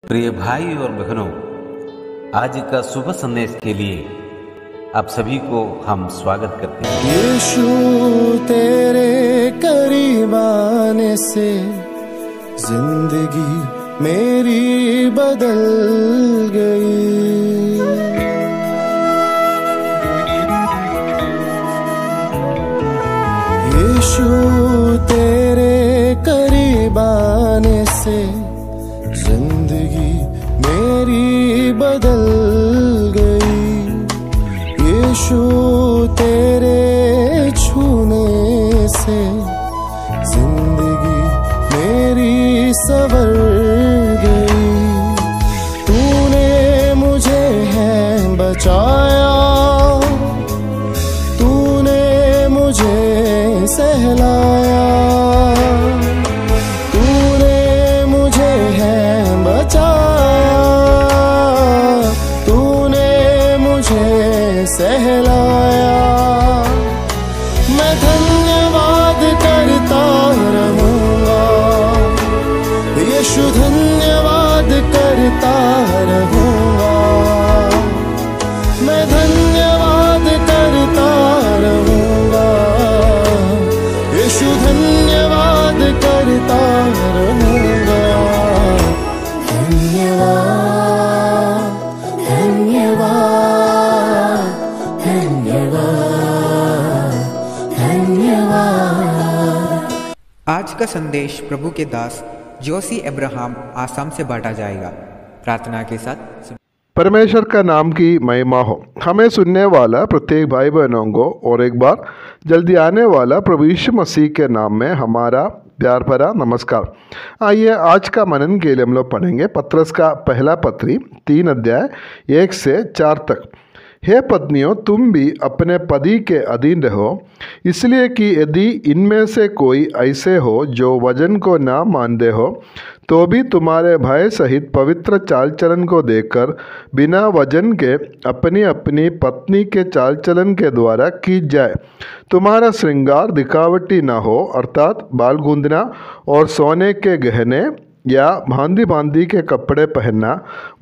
प्रिय भाई और बहनों, आज का शुभ संदेश के लिए आप सभी को हम स्वागत करते हैं। यीशु तेरे करीब आने से जिंदगी मेरी बदल गई। यीशु तेरे करीब आने से जिंदगी मेरी बदल गई। यीशु तेरे छूने से जिंदगी मेरी संवर गई। तूने मुझे है बचाया, तूने मुझे सहलाया, तूने मुझे है बचाया, तूने मुझे सहलाया। मैं धन्यवाद करता रहूंगा, यीशु धन्यवाद करता रहूंगा। मैं धन्यवाद करता रहूंगा, यीशु धन्यवाद करता रहूंगा। धन्यवाद आज का संदेश प्रभु के दास जोशी अब्राहम आसाम से बांटा जाएगा। प्रार्थना के साथ परमेश्वर का नाम की महिमा हो। हमें सुनने वाला प्रत्येक भाई बहनों को और एक बार जल्दी आने वाला प्रभु यीशु मसीह के नाम में हमारा प्यार भरा नमस्कार। आइए आज का मनन के लिए हम लोग पढ़ेंगे पत्रस का पहला पत्री 3 अध्याय 1 से 4 तक। हे पत्नियों, तुम भी अपने पति के अधीन रहो, इसलिए कि यदि इनमें से कोई ऐसे हो जो वचन को ना मानते हो, तो भी तुम्हारे भय सहित पवित्र चाल चलन को देखकर बिना वचन के अपनी अपनी पत्नी के चाल चलन के द्वारा की जाए। तुम्हारा श्रृंगार दिखावटी ना हो, अर्थात बाल गूंदना और सोने के गहने या भांति भांति के कपड़े पहनना,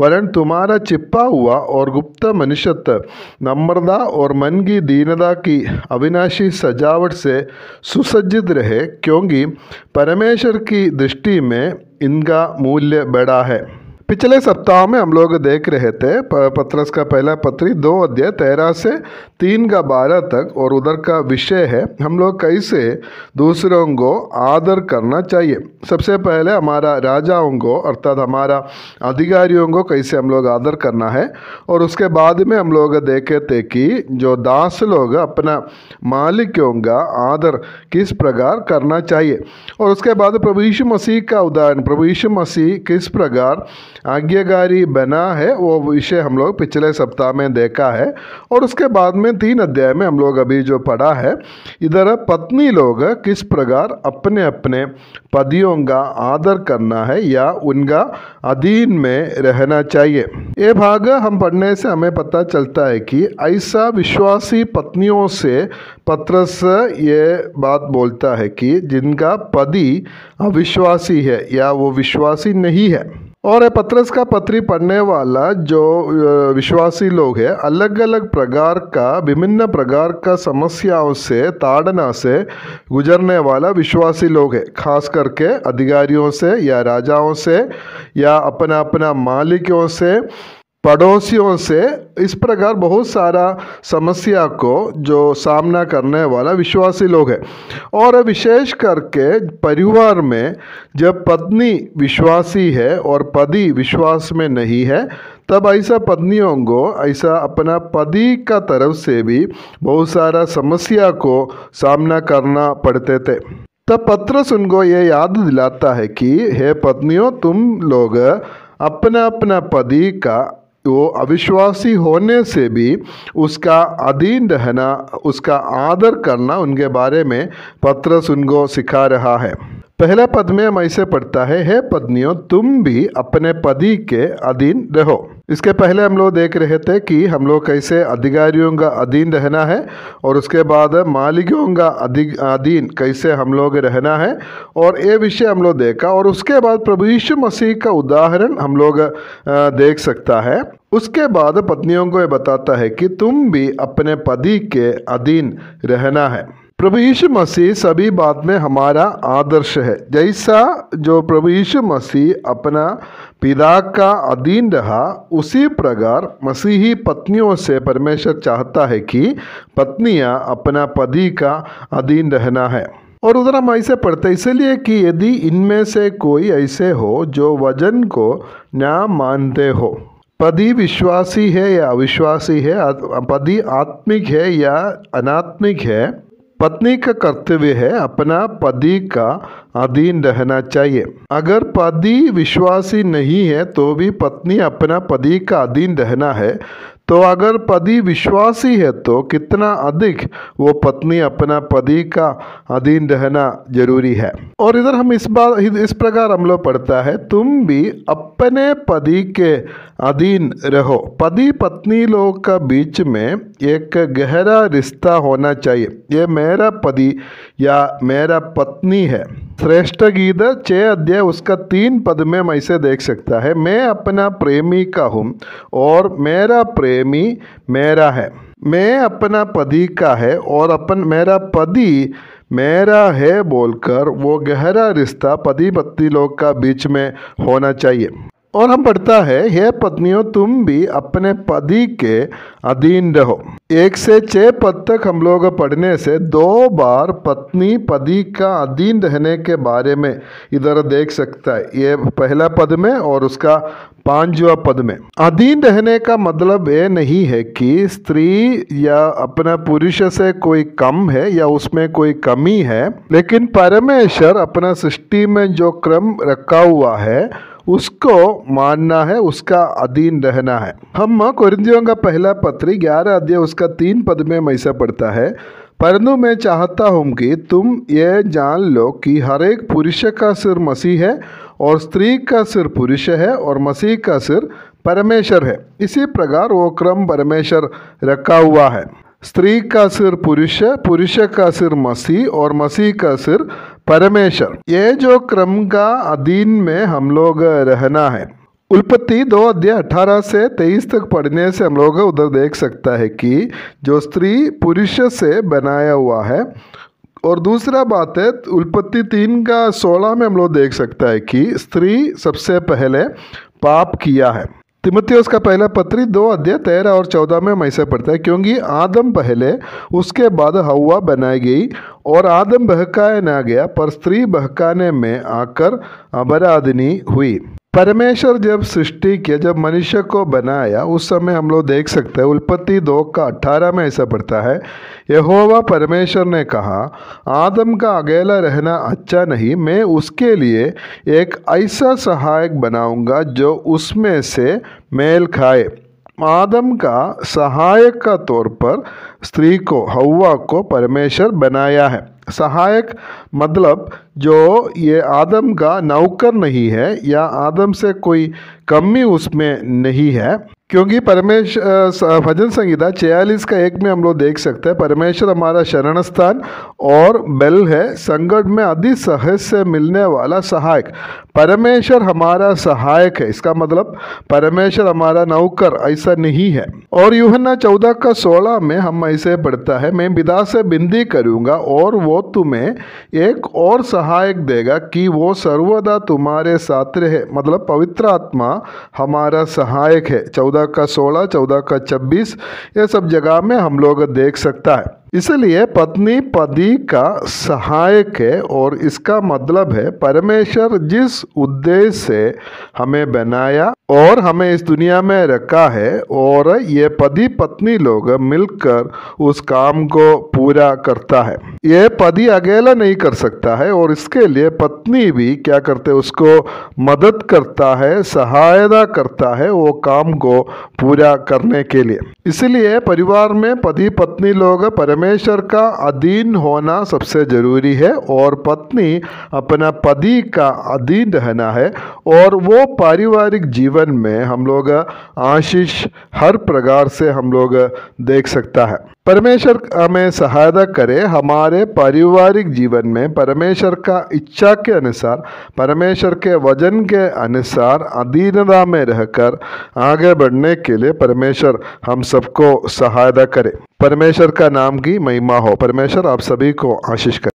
वरन तुम्हारा चिपा हुआ और गुप्त मनुष्यत्व नम्रता और मन की दीनता की अविनाशी सजावट से सुसज्जित रहे, क्योंकि परमेश्वर की दृष्टि में इनका मूल्य बड़ा है। पिछले सप्ताह में हम लोग देख रहे थे पत्रस का पहला पत्री 2 अध्याय 13 से 3 का 12 तक, और उधर का विषय है हम लोग कैसे दूसरों को आदर करना चाहिए। सबसे पहले हमारा राजाओं को अर्थात हमारा अधिकारियों को कैसे हम लोग आदर करना है, और उसके बाद में हम लोग देखे थे कि जो दास लोग अपना मालिकों का आदर किस प्रकार करना चाहिए, और उसके बाद प्रभु यीशु मसीह का उदाहरण, प्रभु यीशु मसीह किस प्रकार आज्ञाकारी बना है, वो विषय हम लोग पिछले सप्ताह में देखा है। और उसके बाद में 3 अध्याय में हम लोग अभी जो पढ़ा है, इधर पत्नी लोग किस प्रकार अपने अपने पतियों का आदर करना है या उनका अधीन में रहना चाहिए। ये भाग हम पढ़ने से हमें पता चलता है कि ऐसा विश्वासी पत्नियों से पत्रस ये बात बोलता है कि जिनका पति अविश्वासी है या वो विश्वासी नहीं है। और पत्रस का पत्री पढ़ने वाला जो विश्वासी लोग हैं, अलग अलग प्रकार का विभिन्न प्रकार का समस्याओं से ताड़ना से गुजरने वाला विश्वासी लोग हैं, खास करके अधिकारियों से या राजाओं से या अपना अपना मालिकों से, पड़ोसियों से, इस प्रकार बहुत सारा समस्या को जो सामना करने वाला विश्वासी लोग हैं। और विशेष करके परिवार में जब पत्नी विश्वासी है और पति विश्वास में नहीं है, तब ऐसा पत्नियों को ऐसा अपना पति का तरफ से भी बहुत सारा समस्या को सामना करना पड़ते थे। तब पत्रस उनको ये याद दिलाता है कि हे पत्नियों, तुम लोग अपना अपना पति का वो अविश्वासी होने से भी उसका अधीन रहना, उसका आदर करना, उनके बारे में पत्रस उनको सिखा रहा है। पहला पद में हम ऐसे पढ़ता है, हे पत्नियों, तुम भी अपने पति के अधीन रहो। इसके पहले हम लोग देख रहे थे कि हम लोग कैसे अधिकारियों का अधीन रहना है और उसके बाद मालिकों का अधीन कैसे हम लोग रहना है, और ये विषय हम लोग देखा। और उसके बाद प्रभु यीशु मसीह का उदाहरण हम लोग देख सकता है। उसके बाद पत्नियों को ये बताता है कि तुम भी अपने पति के अधीन रहना है। प्रभु यीशु मसीह सभी बात में हमारा आदर्श है। जैसा जो प्रभु यीशु मसीह अपना पिता का अधीन रहा, उसी प्रकार मसीही पत्नियों से परमेश्वर चाहता है कि पत्नियां अपना पति का अधीन रहना है। और उधर हम ऐसे पढ़ते इसलिए कि यदि इनमें से कोई ऐसे हो जो वचन को न मानते हो, पति विश्वासी है या अविश्वासी है, पति आत्मिक है या अनात्मिक है, पत्नी का कर्तव्य है अपना पति का अधीन रहना चाहिए। अगर पति विश्वासी नहीं है तो भी पत्नी अपना पति का अधीन रहना है। तो अगर पति विश्वासी है तो कितना अधिक वो पत्नी अपना पति का अधीन रहना जरूरी है। और इधर हम इस प्रकार हम लोग पढ़ता है, तुम भी अपने पति के अधीन रहो। पति पत्नी लोग का बीच में एक गहरा रिश्ता होना चाहिए। ये मेरा पति या मेरा पत्नी है। श्रेष्ठ गीत 6 अध्याय उसका 3 पद में हम ऐसे देख सकता है, मैं अपना प्रेमी का हूँ और मेरा प्रेमी मेरा है। मैं अपना पति का है और मेरा पति मेरा है बोलकर वो गहरा रिश्ता पति पत्नी लोग का बीच में होना चाहिए। और हम पढ़ता है, हे पत्नियों तुम भी अपने पति के अधीन रहो। 1 से 6 पद तक हम लोग पढ़ने से 2 बार पत्नी पति का अधीन रहने के बारे में इधर देख सकता है। ये पहला पद में और उसका 5वां पद में। अधीन रहने का मतलब ये नहीं है कि स्त्री या अपना पुरुष से कोई कम है या उसमें कोई कमी है, लेकिन परमेश्वर अपना सृष्टि में जो क्रम रखा हुआ है उसको मानना है, उसका अधीन रहना है। हम कोरिन्थियों का पहला पत्र 11 अध्याय उसका 3 पद में ऐसा पढ़ता है, परंतु मैं चाहता हूँ कि तुम ये जान लो कि हर एक पुरुष का सिर मसीह है और स्त्री का सिर पुरुष है और मसीह का सिर परमेश्वर है। इसी प्रकार वो क्रम परमेश्वर रखा हुआ है। स्त्री का सिर पुरुष, पुरुष का सिर मसीह और मसीह का सिर परमेश्वर। ये जो क्रम का अधीन में हम लोग रहना है। उत्पत्ति 2 अध्याय 18 से 23 तक पढ़ने से हम लोग उधर देख सकता है कि जो स्त्री पुरुष से बनाया हुआ है। और दूसरा बात है, उत्पत्ति 3 का 16 में हम लोग देख सकता है कि स्त्री सबसे पहले पाप किया है। तिमुथियुस का पहला पत्री 2 अध्याय 13 और 14 में हम ऐसे पढ़ते हैं, क्योंकि आदम पहले उसके बाद हव्वा बनाई गई और आदम बहकाया ना गया पर स्त्री बहकाने में आकर अपराधिनी हुई। परमेश्वर जब सृष्टि किया, जब मनुष्य को बनाया, उस समय हम लोग देख सकते हैं उत्पत्ति 2 का 18 में ऐसा पढ़ता है, यहोवा परमेश्वर ने कहा आदम का अकेला रहना अच्छा नहीं, मैं उसके लिए एक ऐसा सहायक बनाऊंगा जो उसमें से मेल खाए। आदम का सहायक का तौर पर स्त्री को, हव्वा को परमेश्वर बनाया है। सहायक मतलब जो ये आदम का नौकर नहीं है या आदम से कोई कमी उसमें नहीं है, क्योंकि परमेश्वर भजन संहिता 46 का 1 में हम लोग देख सकते हैं, परमेश्वर हमारा शरण स्थान और बल है, संकट में अति सहज से मिलने वाला सहायक। परमेश्वर हमारा सहायक है, इसका मतलब परमेश्वर हमारा नौकर ऐसा नहीं है। और यूहन्ना 14 का 16 में हम ऐसे पढ़ता है, मैं पिता से विनती करूँगा और वो तुम्हें एक और सहायक देगा कि वो सर्वदा तुम्हारे साथ रहे। मतलब पवित्र आत्मा हमारा सहायक है। 14 का 16, 14 का 26 ये सब जगह में हम लोग देख सकता है। इसलिए पत्नी पति का सहायक है और इसका मतलब है परमेश्वर जिस उद्देश्य से हमें बनाया और हमें इस दुनिया में रखा है, और ये पति पत्नी लोग मिलकर उस काम को पूरा करता है। ये पति अकेला नहीं कर सकता है और इसके लिए पत्नी भी क्या करते हैं, उसको मदद करता है, सहायता करता है वो काम को पूरा करने के लिए। इसलिए परिवार में पति पत्नी लोग परमेश्वर परमेश्वर का अधीन होना सबसे ज़रूरी है और पत्नी अपना पति का अधीन रहना है। और वो पारिवारिक जीवन में हम लोग आशीष हर प्रकार से हम लोग देख सकता है। परमेश्वर हमें सहायता करे हमारे पारिवारिक जीवन में परमेश्वर का इच्छा के अनुसार, परमेश्वर के वचन के अनुसार अधीनता में रहकर आगे बढ़ने के लिए परमेश्वर हम सबको सहायता करे। परमेश्वर का नाम की महिमा हो। परमेश्वर आप सभी को आशीष करे।